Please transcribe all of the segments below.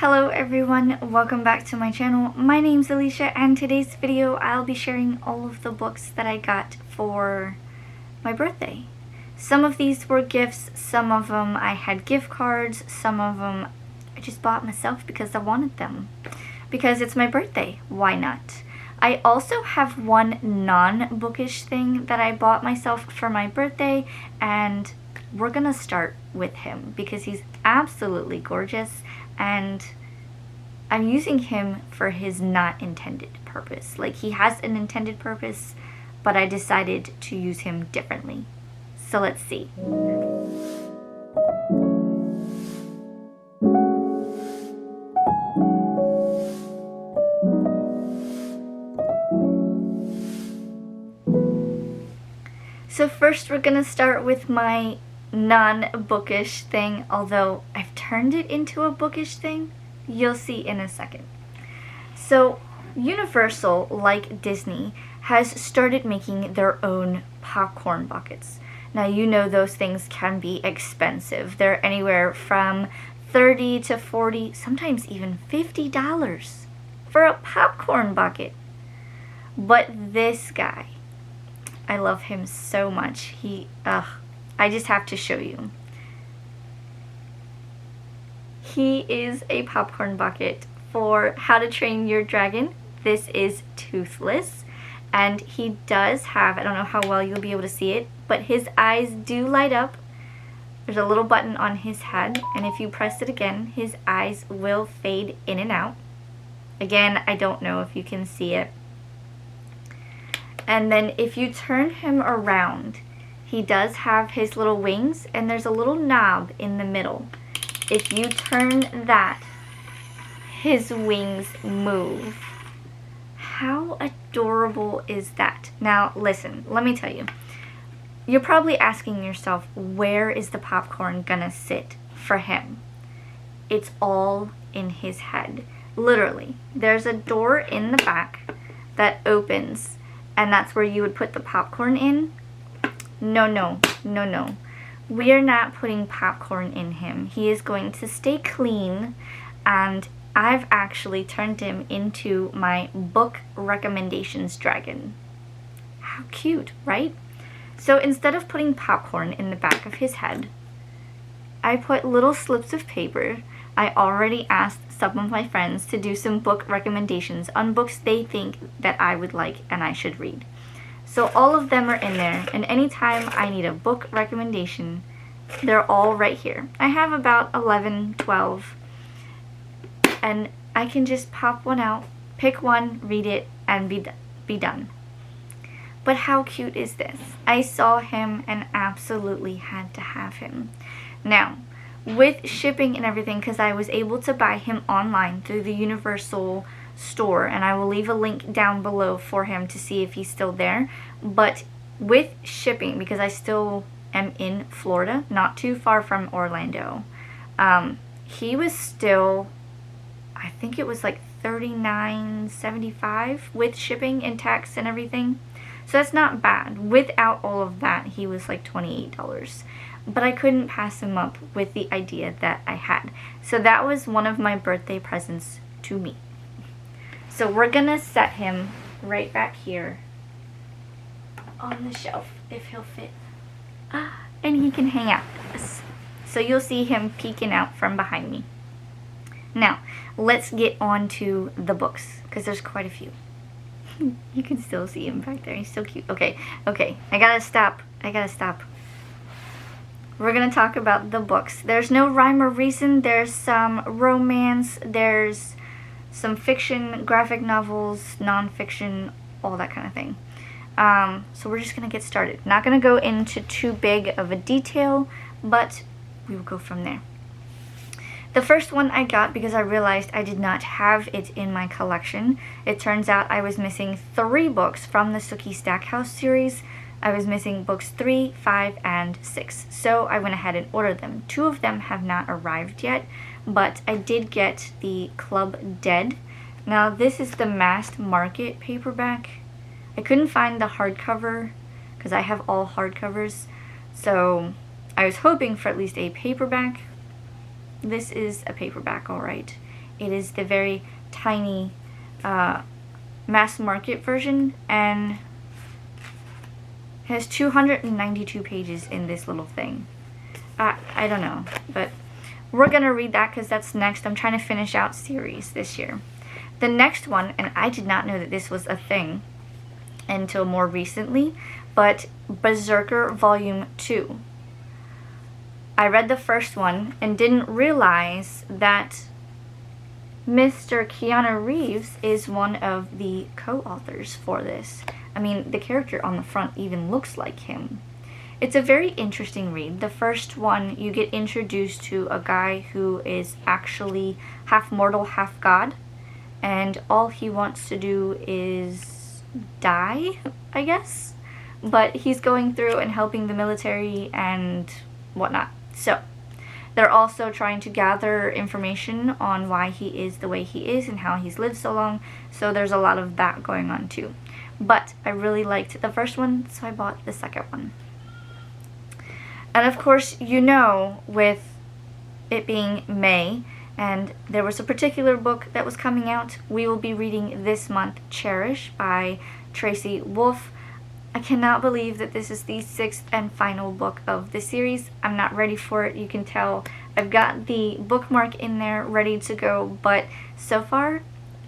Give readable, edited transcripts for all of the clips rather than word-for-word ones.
Hello everyone, welcome back to my channel. My name's Alicia and today's video I'll be sharing all of the books that I got for my birthday. Some of these were gifts, some of them I had gift cards, some of them I just bought myself because I wanted them. Because it's my birthday, why not? I also have one non-bookish thing that I bought myself for my birthday, and we're gonna start with him because he's absolutely gorgeous. And I'm using him for his not intended purpose. Like, he has an intended purpose, but I decided to use him differently. So let's see. So first we're gonna start with my non-bookish thing, although I've turned it into a bookish thing. You'll see in a second. So Universal, like Disney, has started making their own popcorn buckets. Now, you know those things can be expensive. They're anywhere from $30 to $40, sometimes even $50 for a popcorn bucket. But this guy, I love him so much. I just have to show you. He is a popcorn bucket for How to Train Your Dragon. This is toothless, and he does have, I don't know how well you'll be able to see it, but his eyes do light up. There's a little button on his head, and if you press it again, his eyes will fade in and out. Again, I don't know if you can see it. And then if you turn him around, he does have his little wings, and there's a little knob in the middle. If you turn that, his wings move. How adorable is that? Now listen, let me tell you. You're probably asking yourself, where is the popcorn gonna sit for him? It's all in his head. Literally, there's a door in the back that opens, and that's where you would put the popcorn in. No. We are not putting popcorn in him. He is going to stay clean, and I've actually turned him into my book recommendations dragon. How cute, right? So instead of putting popcorn in the back of his head, I put little slips of paper. I already asked some of my friends to do some book recommendations on books they think that I would like and I should read. So all of them are in there, and anytime I need a book recommendation, they're all right here. I have about 11, 12, and I can just pop one out, pick one, read it, and be done. But how cute is this? I saw him and absolutely had to have him. Now, with shipping and everything, because I was able to buy him online through the Universal store, and I will leave a link down below for him to see if he's still there. But with shipping, because I still am in Florida, not too far from Orlando, he was still, I think it was like $39.75 with shipping and tax and everything. So that's not bad. Without all of that, he was like $28. But I couldn't pass him up with the idea that I had. So that was one of my birthday presents to me. So we're gonna set him right back here on the shelf if he'll fit. And he can hang out with us. So you'll see him peeking out from behind me. Now, let's get on to the books, because there's quite a few. You can still see him back there. He's so cute. Okay, I gotta stop. We're gonna talk about the books. There's no rhyme or reason. There's some romance. There's some fiction, graphic novels, non-fiction, all that kind of thing. So we're just gonna get started. Not gonna go into too big of a detail, but we will go from there. The first one I got because I realized I did not have it in my collection. It turns out I was missing 3 books from the Sookie Stackhouse series. I was missing books 3, 5, and 6. So I went ahead and ordered them. 2 of them have not arrived yet, but I did get the Club Dead. Now this is the mass market paperback. I couldn't find the hardcover because I have all hardcovers. So I was hoping for at least a paperback. This is a paperback, alright. It is the very tiny mass market version, and it has 292 pages in this little thing. I don't know, but we're gonna read that because that's next. I'm trying to finish out series this year. The next one, and I did not know that this was a thing until more recently, but BRZRKR Volume 2. I read the first one and didn't realize that Mr. Keanu Reeves is one of the co-authors for this. I mean, the character on the front even looks like him. It's a very interesting read. The first one, you get introduced to a guy who is actually half mortal, half god, and all he wants to do is die, I guess? But he's going through and helping the military and whatnot. So, they're also trying to gather information on why he is the way he is and how he's lived so long, so there's a lot of that going on too. But I really liked the first one, so I bought the second one. And of course, you know, with it being May, and there was a particular book that was coming out, we will be reading this month Cherish by Tracy Wolff. I cannot believe that this is the 6th and final book of the series. I'm not ready for it, you can tell. I've got the bookmark in there ready to go, but so far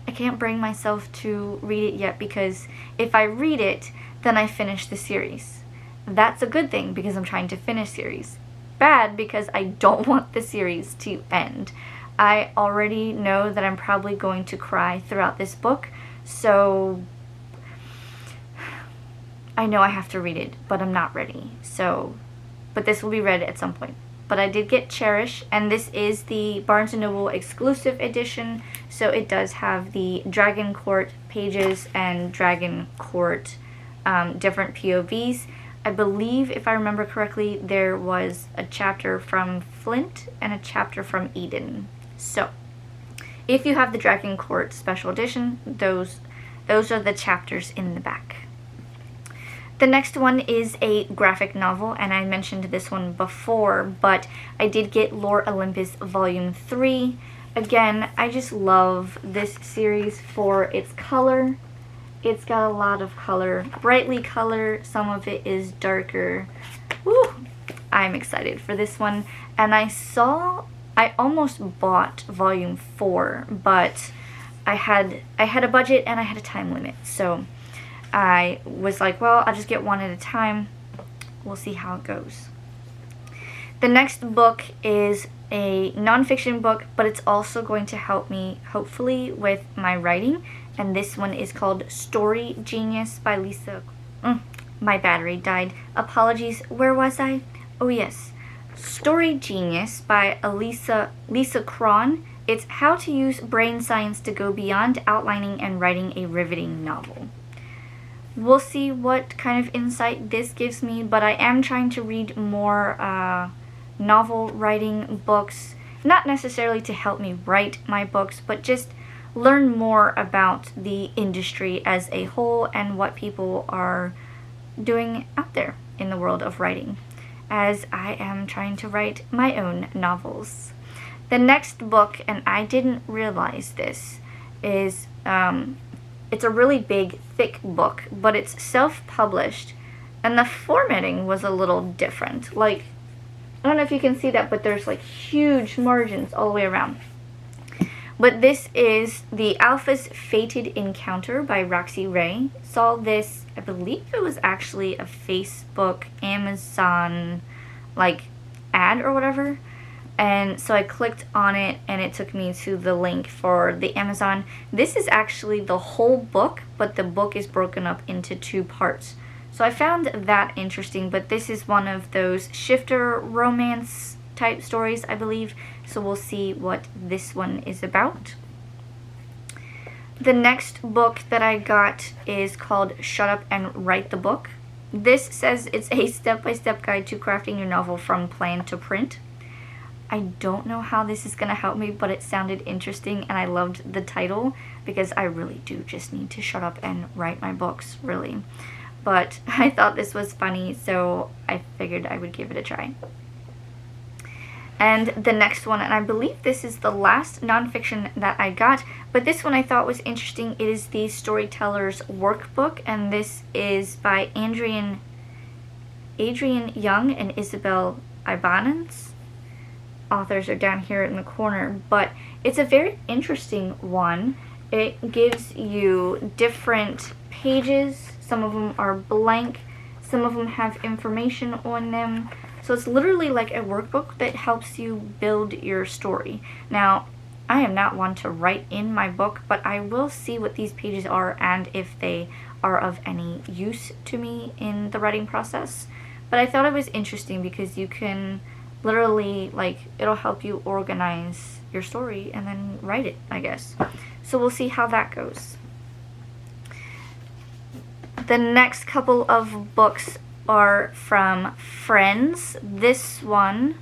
I can't bring myself to read it yet, because if I read it, then I finish the series. That's a good thing because I'm trying to finish series. Bad because I don't want the series to end. I already know that I'm probably going to cry throughout this book, so I know I have to read it, but I'm not ready. So, but this will be read at some point. But I did get Cherish, and this is the Barnes & Noble exclusive edition, so it does have the Dragon Court pages and Dragon Court different POVs. I believe, if I remember correctly, there was a chapter from Flint and a chapter from Eden. So, if you have the Dragon Court Special Edition, those are the chapters in the back. The next one is a graphic novel, and I mentioned this one before, but I did get Lore Olympus Volume 3. Again, I just love this series for its color. It's got a lot of color, brightly color, some of it is darker. Woo! I'm excited for this one. And I almost bought Volume 4, but I had a budget and I had a time limit. So I was like, well, I'll just get one at a time. We'll see how it goes. The next book is a nonfiction book, but it's also going to help me, hopefully, with my writing. And this one is called Story Genius by Lisa... my battery died. Apologies. Where was I? Oh, yes. Story Genius by Lisa Cron. It's how to use brain science to go beyond outlining and writing a riveting novel. We'll see what kind of insight this gives me, but I am trying to read more novel writing books. Not necessarily to help me write my books, but just learn more about the industry as a whole and what people are doing out there in the world of writing, as I am trying to write my own novels. The next book, and I didn't realize this, is it's a really big, thick book, but it's self-published, and the formatting was a little different. Like, I don't know if you can see that, but there's like huge margins all the way around. But this is The Alpha's Fated Encounter by Roxie Ray. Saw this, I believe it was actually a Facebook, Amazon, like, ad or whatever. And so I clicked on it and it took me to the link for the Amazon. This is actually the whole book, but the book is broken up into 2 parts. So I found that interesting, but this is one of those shifter romance type stories, I believe. So we'll see what this one is about. The next book that I got is called Shut Up and Write the Book. This says it's a step-by-step guide to crafting your novel from plan to print. I don't know how this is going to help me, but it sounded interesting and I loved the title because I really do just need to shut up and write my books, really. But I thought this was funny, so I figured I would give it a try. And the next one, and I believe this is the last nonfiction that I got, but this one I thought was interesting. It is the Storyteller's Workbook, and this is by Adrienne Young and Isabel Ibanez. Authors are down here in the corner, but it's a very interesting one. It gives you different pages. Some of them are blank, some of them have information on them. So it's literally like a workbook that helps you build your story. Now, I am not one to write in my book, but I will see what these pages are and if they are of any use to me in the writing process. But I thought it was interesting because you can literally, like, it'll help you organize your story and then write it, I guess. So we'll see how that goes. The next couple of books are from friends. This one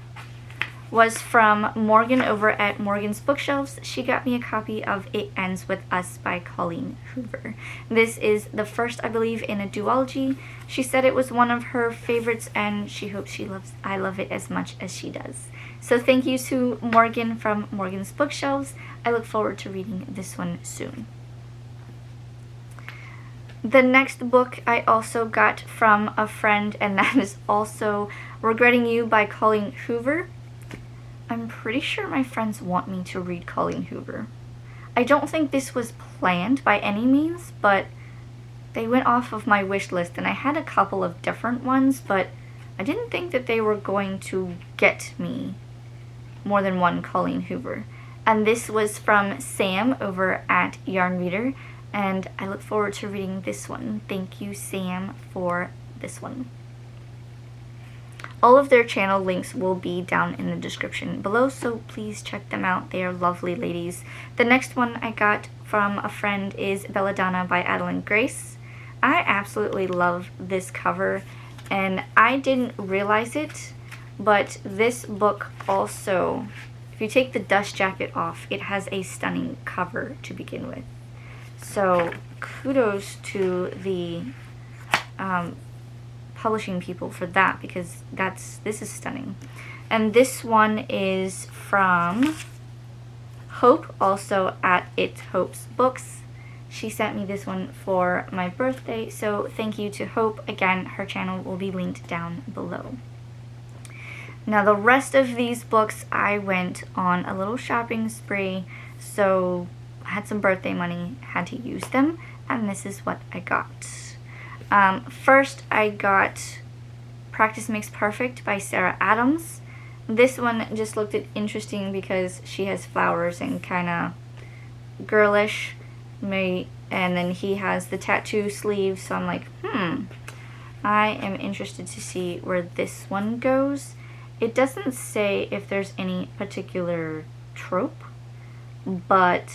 was from Morgan over at Morgan's Bookshelves. She got me a copy of It Ends With Us by Colleen Hoover. This is the first, I believe, in a duology. She said it was one of her favorites and she hopes I love it as much as she does. So thank you to Morgan from Morgan's Bookshelves. I look forward to reading this one soon. The next book I also got from a friend, and that is also Regretting You by Colleen Hoover. I'm pretty sure my friends want me to read Colleen Hoover. I don't think this was planned by any means, but they went off of my wish list, and I had a couple of different ones, but I didn't think that they were going to get me more than one Colleen Hoover. And this was from Sam over at Yarn Reader, and I look forward to reading this one. Thank you, Sam, for this one. All of their channel links will be down in the description below, so please check them out. They are lovely ladies. The next one I got from a friend is Belladonna by Adalyn Grace. I absolutely love this cover, and I didn't realize it, but this book also, if you take the dust jacket off, it has a stunning cover to begin with. So kudos to the publishing people for that, because this is stunning. And this one is from Hope, also at It Hopes Books. She sent me this one for my birthday, so thank you to Hope. Again, her channel will be linked down below. Now the rest of these books, I went on a little shopping spree, so I had some birthday money, had to use them, and this is what I got. First, I got Practice Makes Perfect by Sarah Adams. This one just looked interesting because she has flowers and kind of girlish, and then he has the tattoo sleeve, so I'm like, I am interested to see where this one goes. It doesn't say if there's any particular trope, but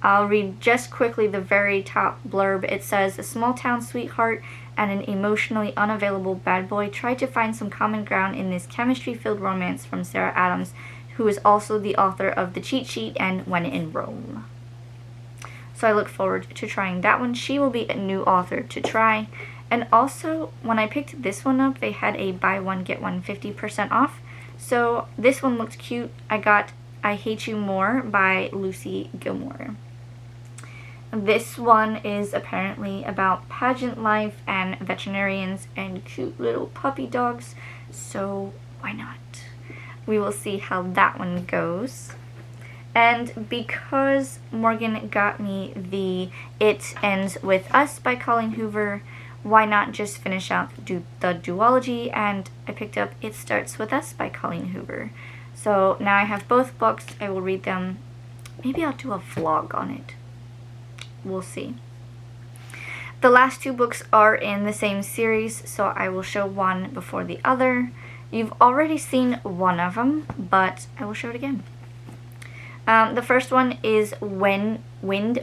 I'll read just quickly the very top blurb. It says, a small town sweetheart and an emotionally unavailable bad boy try to find some common ground in this chemistry-filled romance from Sarah Adams, who is also the author of The Cheat Sheet and When in Rome. So I look forward to trying that one. She will be a new author to try. And also, when I picked this one up, they had a buy one, get one 50% off. So this one looked cute. I got I Hate You More by Lucy Gilmore. This one is apparently about pageant life and veterinarians and cute little puppy dogs, so why not? We will see how that one goes. And because Morgan got me the It Ends With Us by Colleen Hoover, why not just finish out the duology, and I picked up It Starts With Us by Colleen Hoover. So now I have both books. I will read them. Maybe I'll do a vlog on it. We'll see. The last two books are in the same series, so I will show one before the other. You've already seen one of them, but I will show it again. The first one is Wind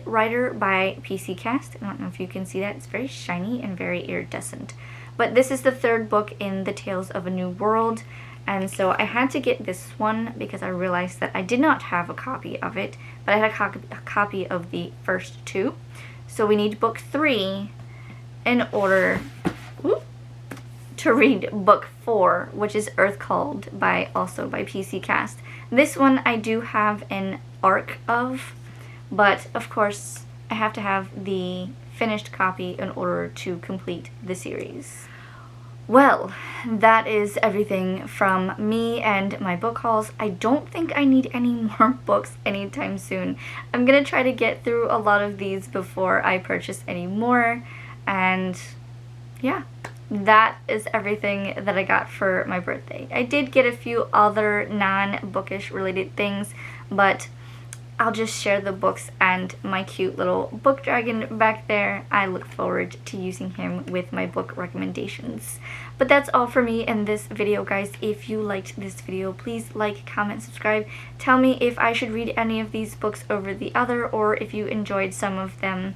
Rider by PC Cast. I don't know if you can see that. It's very shiny and very iridescent. But this is the third book in the Tales of a New World. And so I had to get this one because I realized that I did not have a copy of it, but I had a copy of the first two. So we need book 3 in order to read book 4, which is Earth Called, also by PC Cast. This one I do have an arc of, but of course I have to have the finished copy in order to complete the series. Well, that is everything from me and my book hauls. I don't think I need any more books anytime soon. I'm gonna try to get through a lot of these before I purchase any more, and yeah, that is everything that I got for my birthday. I did get a few other non-bookish related things, but I'll just share the books and my cute little book dragon back there. I look forward to using him with my book recommendations. But that's all for me in this video, guys. If you liked this video, please like, comment, subscribe. Tell me if I should read any of these books over the other, or if you enjoyed some of them.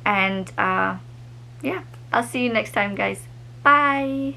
And yeah, I'll see you next time, guys. Bye!